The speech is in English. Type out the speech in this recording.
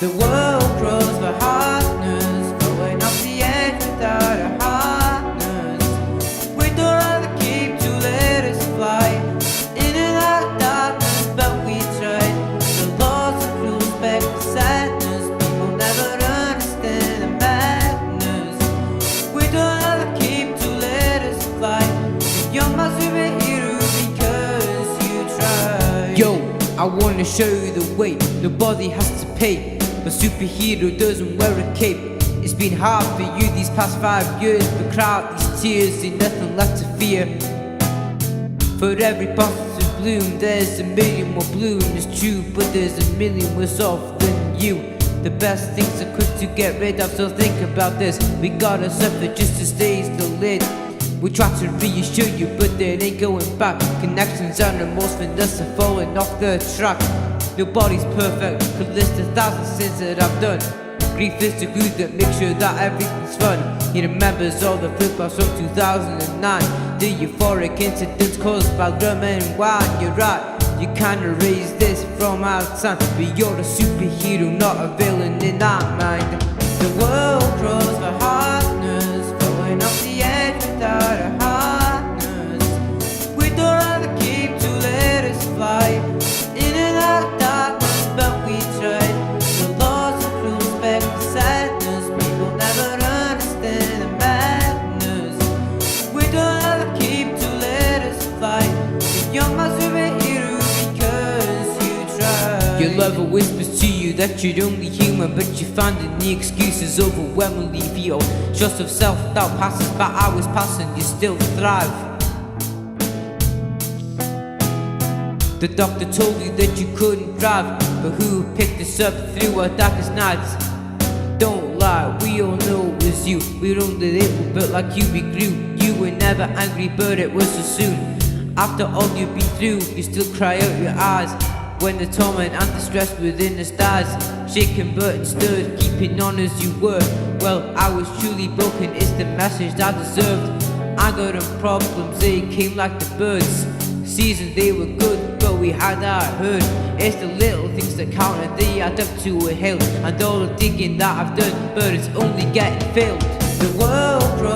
The world grows for hardness, going off the edge without a harness. We don't have the keep to let us fly in and out of darkness, but we tried. The laws of rules back to sadness. People never understand the madness. We don't have the keep to let us fly. You're my superhero because you tried. Yo, I wanna show you the way nobody has to pay. A superhero doesn't wear a cape. It's been hard for you these past 5 years, but cry out these tears, ain't nothing left to fear. For every positive bloom, there's a million more bloom. It's true, but there's a million worse off than you. The best things are quick to get rid of, so think about this. We gotta suffer just to stay still lit. We try to reassure you, but there ain't going back. Connections are the most finesse are falling off the track. Nobody's perfect, could list 1,000 sins that I've done. Grief is the glue that makes sure that everything's fun. He remembers all the flip-flops from 2009. The euphoric incidents caused by rum and wine. You're right, you can't erase this from our time, but you're a superhero, not a villain in our mind. The world grows for hardness, going off the edge without a harness. We don't have the keep to let us fly in and out of darkness, but we tried. The laws of rules back to sadness. People never understand the madness. We don't have the keep to let us fly. You're my superhero because you tried. Your lover whispers to you that you're only human, but you find the excuses overwhelmingly real. Trust of self-doubt passes by hours passing, you still thrive. The doctor told you that you couldn't drive, but who picked us up through our darkest nights? Don't lie, we all know it was you. We're only little, but like you we grew. You were never angry, but it was so soon. After all you've been through, you still cry out your eyes when the torment and the stress within us dies. Shaken but stood, keeping on as you were. Well, I was truly broken, it's the message I deserved. Anger and problems, they came like the birds. Seasons they were good, but we had our hurt. It's the little things that count and they add up to a hill. And all the digging that I've done, but it's only getting filled. The world grows